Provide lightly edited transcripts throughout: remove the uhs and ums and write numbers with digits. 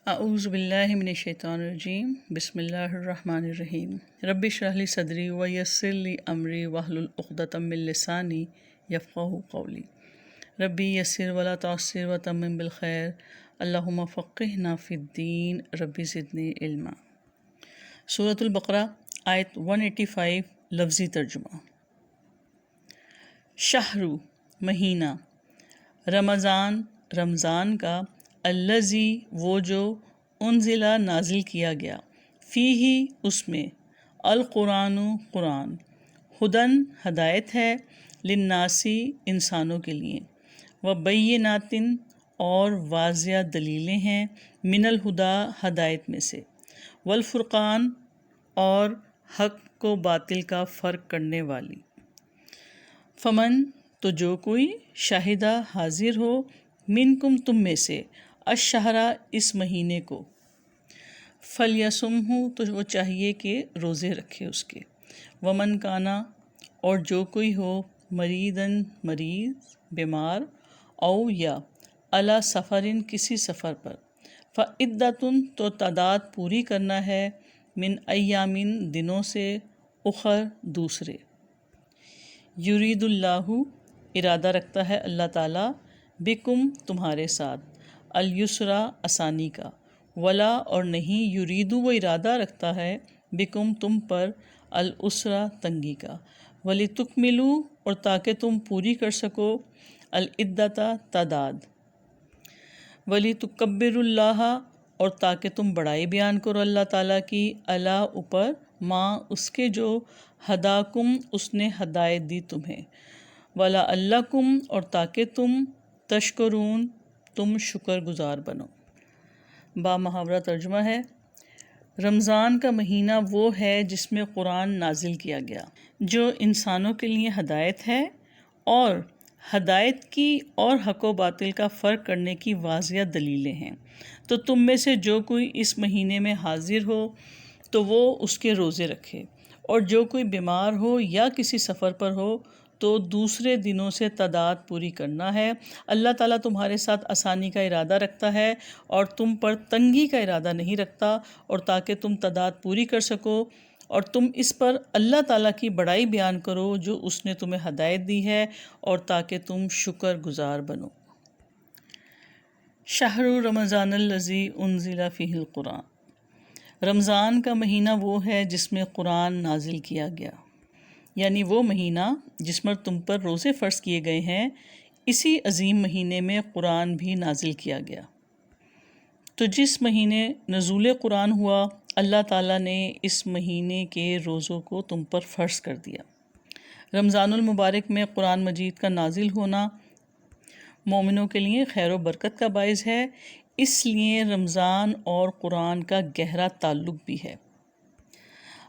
اعوذ باللہ من الشیطان الرجیم، بسم اللہ الرحمن الرحیم۔ رب اشرح لی صدری ویسر لی امری واحلل عقدۃ من لسانی یفقہوا قولی۔ ربی یسر ولا تعسر وتمم بالخیر، اللہم فقہنا فی الدین، ربی زدنی علما۔ سورۃ البقرہ آیت 185 لفظی ترجمہ۔ شہر مہینہ، رمضان کا، الذی وہ جو، انزلہ نازل کیا گیا، فیہ اس میں، القرآن قرآن، ہدن ہدایت ہے، للناسی انسانوں کے لیے، وبینات اور واضح دلیلیں ہیں، من الہدی ہدایت میں سے، والفرقان اور حق و باطل کا فرق کرنے والی۔ فمن تو جو کوئی، شاہدہ حاضر ہو، منکم تم میں سے، الشہرا اس مہینے کو، فلیصمہ تو وہ چاہیے کہ روزے رکھے اس کے، ومن کانا اور جو کوئی ہو، مریضاً مریض بیمار، او یا علی سفرن کسی سفر پر، فعدۃ تو تعداد پوری کرنا ہے، من ایامن دنوں سے، اخر دوسرے، یرید اللہ ارادہ رکھتا ہے اللہ تعالیٰ، بکم تمہارے ساتھ، الیسرا آسانی کا، ولا اور نہیں، یریدو وہ ارادہ رکھتا ہے، بکم تم پر، العسرا تنگی کا، ولتکملوا اور تاکہ تم پوری کر سکو، العدۃ تعداد، ولتکبروا اللہ اور تاکہ تم بڑائی بیان کرو اللہ تعالیٰ کی، علی اوپر، ما اس کے جو، ہداکم اس نے ہدایت دی تمہیں، ولعلکم اور تاکہ تم، تشکرون تم شکر گزار بنو۔ با محاورہ ترجمہ ہے، رمضان کا مہینہ وہ ہے جس میں قرآن نازل کیا گیا، جو انسانوں کے لیے ہدایت ہے، اور ہدایت کی اور حق و باطل کا فرق کرنے کی واضح دلیلیں ہیں۔ تو تم میں سے جو کوئی اس مہینے میں حاضر ہو تو وہ اس کے روزے رکھے، اور جو کوئی بیمار ہو یا کسی سفر پر ہو تو دوسرے دنوں سے تعداد پوری کرنا ہے۔ اللہ تعالیٰ تمہارے ساتھ آسانی کا ارادہ رکھتا ہے اور تم پر تنگی کا ارادہ نہیں رکھتا، اور تاکہ تم تعداد پوری کر سکو، اور تم اس پر اللہ تعالیٰ کی بڑائی بیان کرو جو اس نے تمہیں ہدایت دی ہے، اور تاکہ تم شکر گزار بنو۔ شہر رمضان الذی انزل فیہ القرآن، رمضان کا مہینہ وہ ہے جس میں قرآن نازل کیا گیا، یعنی وہ مہینہ جس پر تم پر روزے فرض کیے گئے ہیں، اسی عظیم مہینے میں قرآن بھی نازل کیا گیا۔ تو جس مہینے نزول قرآن ہوا، اللہ تعالیٰ نے اس مہینے کے روزوں کو تم پر فرض کر دیا۔ رمضان المبارک میں قرآن مجید کا نازل ہونا مومنوں کے لیے خیر و برکت کا باعث ہے، اس لیے رمضان اور قرآن کا گہرا تعلق بھی ہے۔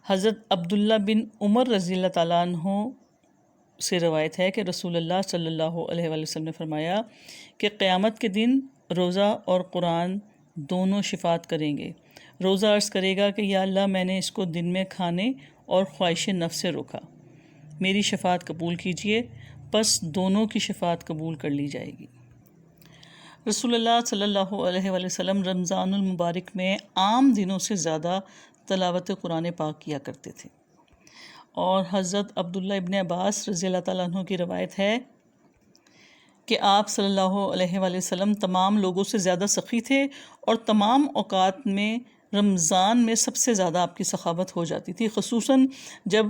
حضرت عبداللہ بن عمر رضی اللہ تعالیٰ عنہ سے روایت ہے کہ رسول اللہ صلی اللہ علیہ وآلہ وسلم نے فرمایا کہ قیامت کے دن روزہ اور قرآن دونوں شفاعت کریں گے۔ روزہ عرض کرے گا کہ یا اللہ، میں نے اس کو دن میں کھانے اور خواہش نفس سے روکا، میری شفاعت قبول کیجیے، پس دونوں کی شفاعت قبول کر لی جائے گی۔ رسول اللہ صلی اللہ علیہ وآلہ وسلم رمضان المبارک میں عام دنوں سے زیادہ تلاوت قرآن پاک کیا کرتے تھے، اور حضرت عبداللہ ابن عباس رضی اللہ تعالیٰ عنہ کی روایت ہے کہ آپ صلی اللہ علیہ وآلہ وسلم تمام لوگوں سے زیادہ سخی تھے، اور تمام اوقات میں رمضان میں سب سے زیادہ آپ کی سخاوت ہو جاتی تھی، خصوصاً جب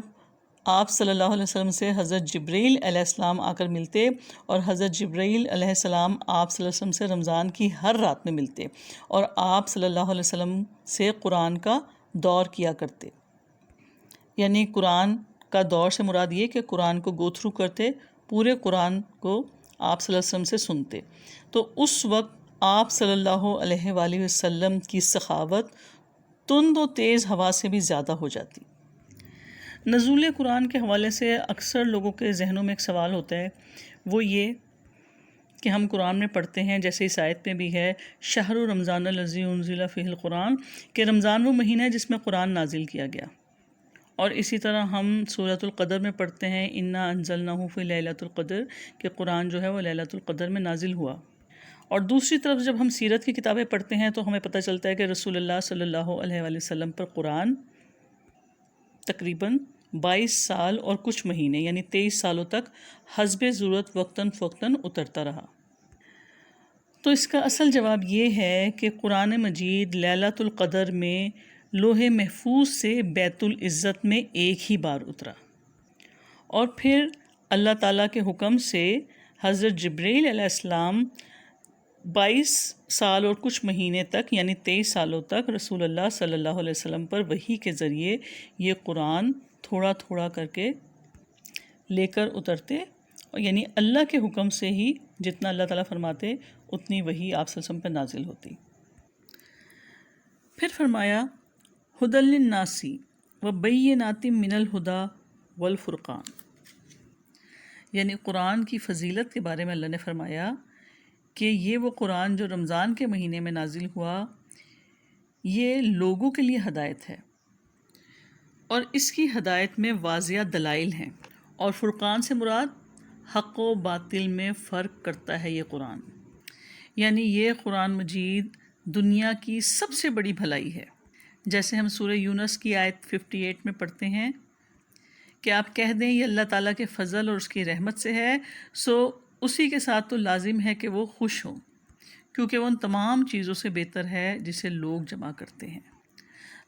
آپ صلی اللہ علیہ وسلم سے حضرت جبرائیل علیہ السلام آ کر ملتے، اور حضرت جبرائیل علیہ السلام آپ صلی اللہ علیہ وسلم سے رمضان کی ہر رات میں ملتے، اور آپ صلی اللہ علیہ وسلم سے قرآن کا دور کیا کرتے۔ یعنی قرآن کا دور سے مراد یہ کہ قرآن کو گو تھرو کرتے، پورے قرآن کو آپ صلی اللہ علیہ وسلم سے سنتے۔ تو اس وقت آپ صلی اللہ علیہ وآلہ وسلم کی سخاوت تند و تیز ہوا سے بھی زیادہ ہو جاتی۔ نزول قرآن کے حوالے سے اکثر لوگوں کے ذہنوں میں ایک سوال ہوتا ہے، وہ یہ کہ ہم قرآن میں پڑھتے ہیں، جیسے اس آیت میں بھی ہے، شہر رمضان الذی انزل فیہ القرآن، کہ رمضان وہ مہینہ ہے جس میں قرآن نازل کیا گیا، اور اسی طرح ہم سورۃ القدر میں پڑھتے ہیں، انا انزلناہ فی لیلۃ القدر، کہ قرآن جو ہے وہ لیلۃ القدر میں نازل ہوا، اور دوسری طرف جب ہم سیرت کی کتابیں پڑھتے ہیں تو ہمیں پتہ چلتا ہے کہ رسول اللہ صلی اللہ علیہ وآلہ وسلم پر قرآن تقریباً 22 سال اور کچھ مہینے یعنی 23 سالوں تک حسب ضرورت وقتاً فوقتاً اترتا رہا۔ تو اس کا اصل جواب یہ ہے کہ قرآن مجید لیلۃ القدر میں لوح محفوظ سے بیت العزت میں ایک ہی بار اترا، اور پھر اللہ تعالیٰ کے حکم سے حضرت جبرائیل علیہ السلام 22 سال اور کچھ مہینے تک یعنی 23 سالوں تک رسول اللہ صلی اللہ علیہ وسلم پر وحی کے ذریعے یہ قرآن تھوڑا تھوڑا کر کے لے کر اترتے، یعنی اللہ کے حکم سے ہی جتنا اللہ تعالیٰ فرماتے اتنی وحی آپ صلی اللہ علیہ وسلم پر نازل ہوتی۔ پھر فرمایا ھدی للناس وبینات من الہدی والفرقان، یعنی قرآن کی فضیلت کے بارے میں اللہ نے فرمایا کہ یہ وہ قرآن جو رمضان کے مہینے میں نازل ہوا یہ لوگوں کے لیے ہدایت ہے، اور اس کی ہدایت میں واضح دلائل ہیں، اور فرقان سے مراد حق و باطل میں فرق کرتا ہے یہ قرآن، یعنی یہ قرآن مجید دنیا کی سب سے بڑی بھلائی ہے۔ جیسے ہم سورہ یونس کی آیت 58 میں پڑھتے ہیں کہ آپ کہہ دیں یہ اللہ تعالیٰ کے فضل اور اس کی رحمت سے ہے، سو اسی کے ساتھ تو لازم ہے کہ وہ خوش ہوں، کیونکہ وہ ان تمام چیزوں سے بہتر ہے جسے لوگ جمع کرتے ہیں۔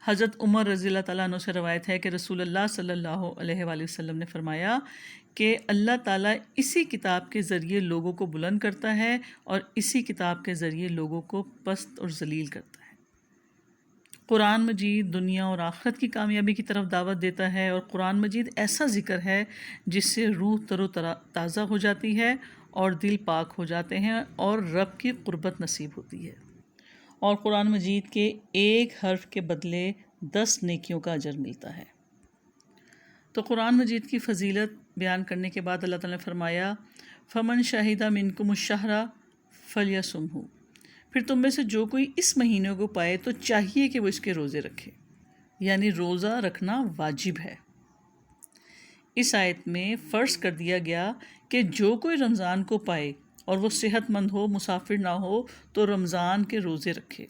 حضرت عمر رضی اللہ تعالیٰ عنہ سے روایت ہے کہ رسول اللہ صلی اللہ علیہ وآلہ وسلم نے فرمایا کہ اللہ تعالیٰ اسی کتاب کے ذریعے لوگوں کو بلند کرتا ہے اور اسی کتاب کے ذریعے لوگوں کو پست اور ذلیل کرتا ہے۔ قرآن مجید دنیا اور آخرت کی کامیابی کی طرف دعوت دیتا ہے، اور قرآن مجید ایسا ذکر ہے جس سے روح تر و تازہ ہو جاتی ہے اور دل پاک ہو جاتے ہیں اور رب کی قربت نصیب ہوتی ہے، اور قرآن مجید کے ایک حرف کے بدلے 10 نیکیوں کا اجر ملتا ہے۔ تو قرآن مجید کی فضیلت بیان کرنے کے بعد اللہ تعالیٰ نے فرمایا فمن شہد منکم الشہر فلیصمہ، پھر تم میں سے جو کوئی اس مہینے کو پائے تو چاہیے کہ وہ اس کے روزے رکھے، یعنی روزہ رکھنا واجب ہے۔ اس آیت میں فرض کر دیا گیا کہ جو کوئی رمضان کو پائے اور وہ صحت مند ہو، مسافر نہ ہو، تو رمضان کے روزے رکھے،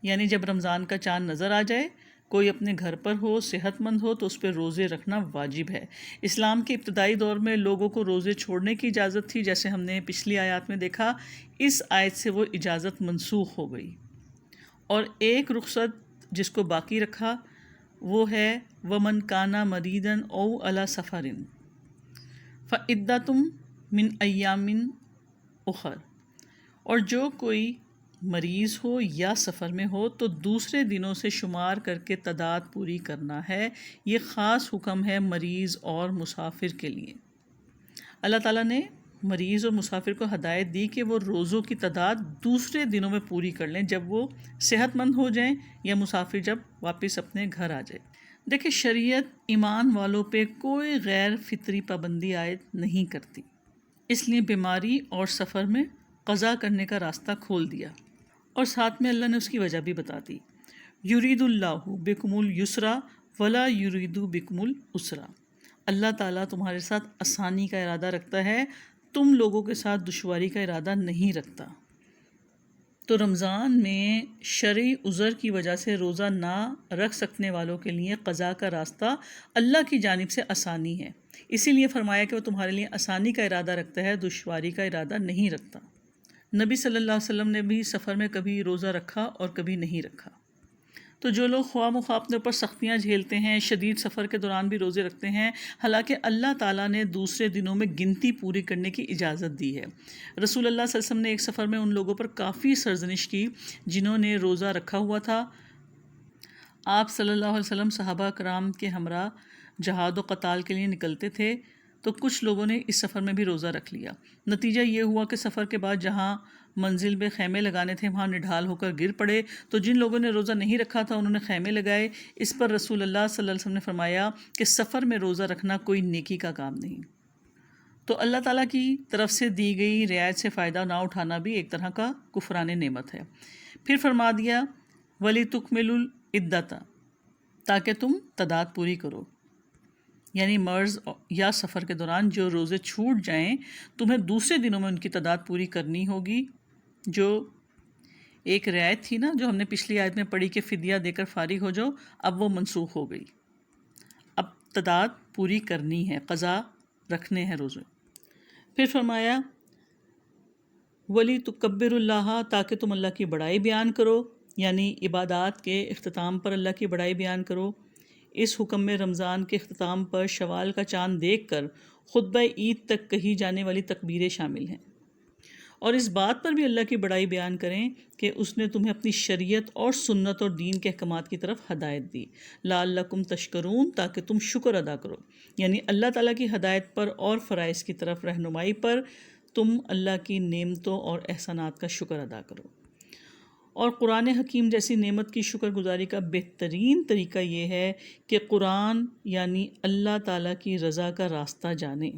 یعنی جب رمضان کا چاند نظر آ جائے، کوئی اپنے گھر پر ہو، صحت مند ہو، تو اس پہ روزے رکھنا واجب ہے۔ اسلام کے ابتدائی دور میں لوگوں کو روزے چھوڑنے کی اجازت تھی، جیسے ہم نے پچھلی آیات میں دیکھا، اس آیت سے وہ اجازت منسوخ ہو گئی، اور ایک رخصت جس کو باقی رکھا وہ ہے وَمَنْ كَانَ مَرِيضًا أَوْ عَلَى سَفَرٍ فَعِدَّةٌ مِّنْ أَيَّامٍ أُخَرَ، اور جو کوئی مریض ہو یا سفر میں ہو تو دوسرے دنوں سے شمار کر کے تعداد پوری کرنا ہے۔ یہ خاص حکم ہے مریض اور مسافر کے لیے۔ اللہ تعالیٰ نے مریض اور مسافر کو ہدایت دی کہ وہ روزوں کی تعداد دوسرے دنوں میں پوری کر لیں جب وہ صحت مند ہو جائیں، یا مسافر جب واپس اپنے گھر آ جائے۔ دیکھیں، شریعت ایمان والوں پہ کوئی غیر فطری پابندی عائد نہیں کرتی، اس لیے بیماری اور سفر میں قضا کرنے کا راستہ کھول دیا، اور ساتھ میں اللہ نے اس کی وجہ بھی بتا دی۔ یرید اللہ بکم الیسر ولا یرید بکم العسر، اللہ تعالیٰ تمہارے ساتھ آسانی کا ارادہ رکھتا ہے، تم لوگوں کے ساتھ دشواری کا ارادہ نہیں رکھتا۔ تو رمضان میں شرعی عذر کی وجہ سے روزہ نہ رکھ سکنے والوں کے لیے قضا کا راستہ اللہ کی جانب سے آسانی ہے، اسی لیے فرمایا کہ وہ تمہارے لیے آسانی کا ارادہ رکھتا ہے، دشواری کا ارادہ نہیں رکھتا۔ نبی صلی اللہ علیہ وسلم نے بھی سفر میں کبھی روزہ رکھا اور کبھی نہیں رکھا۔ تو جو لوگ خواہ مخواہ اپنے اوپر سختیاں جھیلتے ہیں، شدید سفر کے دوران بھی روزے رکھتے ہیں، حالانکہ اللہ تعالیٰ نے دوسرے دنوں میں گنتی پوری کرنے کی اجازت دی ہے۔ رسول اللہ صلی اللہ علیہ وسلم نے ایک سفر میں ان لوگوں پر کافی سرزنش کی جنہوں نے روزہ رکھا ہوا تھا۔ آپ صلی اللہ علیہ وسلم صحابہ کرام کے ہمراہ جہاد و قتال کے لیے نکلتے تھے، تو کچھ لوگوں نے اس سفر میں بھی روزہ رکھ لیا۔ نتیجہ یہ ہوا کہ سفر کے بعد جہاں منزل میں خیمے لگانے تھے وہاں نڈھال ہو کر گر پڑے، تو جن لوگوں نے روزہ نہیں رکھا تھا انہوں نے خیمے لگائے۔ اس پر رسول اللہ صلی اللہ علیہ وسلم نے فرمایا کہ سفر میں روزہ رکھنا کوئی نیکی کا کام نہیں۔ تو اللہ تعالیٰ کی طرف سے دی گئی رعایت سے فائدہ نہ اٹھانا بھی ایک طرح کا کفران نعمت ہے۔ پھر فرما دیا وَلِتُكْمِلُوا الْعِدَّةَ، تاکہ تم تعداد پوری کرو، یعنی مرض یا سفر کے دوران جو روزے چھوٹ جائیں تمہیں دوسرے دنوں میں ان کی تعداد پوری کرنی ہوگی، جو ایک رعایت تھی نا جو ہم نے پچھلی آیت میں پڑھی کہ فدیہ دے کر فارغ ہو جاؤ، اب وہ منسوخ ہو گئی، اب تعداد پوری کرنی ہے، قضا رکھنے ہیں روزے۔ پھر فرمایا ولی تکبر اللہ، تاکہ تم اللہ کی بڑائی بیان کرو، یعنی عبادات کے اختتام پر اللہ کی بڑائی بیان کرو۔ اس حکم میں رمضان کے اختتام پر شوال کا چاند دیکھ کر خطبہ عید تک کہی جانے والی تکبیریں شامل ہیں، اور اس بات پر بھی اللہ کی بڑائی بیان کریں کہ اس نے تمہیں اپنی شریعت اور سنت اور دین کے احکامات کی طرف ہدایت دی، لعلکم تشکرون، تاکہ تم شکر ادا کرو، یعنی اللہ تعالیٰ کی ہدایت پر اور فرائض کی طرف رہنمائی پر تم اللہ کی نعمتوں اور احسانات کا شکر ادا کرو۔ اور قرآن حکیم جیسی نعمت کی شکر گزاری کا بہترین طریقہ یہ ہے کہ قرآن یعنی اللہ تعالیٰ کی رضا کا راستہ جانیں،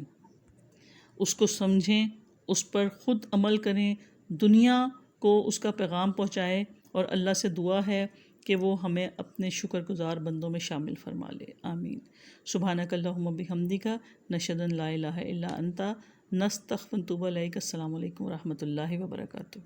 اس کو سمجھیں، اس پر خود عمل کریں، دنیا کو اس کا پیغام پہنچائیں، اور اللہ سے دعا ہے کہ وہ ہمیں اپنے شکر گزار بندوں میں شامل فرما لے، آمین۔ سبحانک اللہم بحمدک، نشہد ان لا الہ الا انت، نستغفرک ونتوب الیک۔ السلام علیکم ورحمۃ اللہ وبرکاتہ۔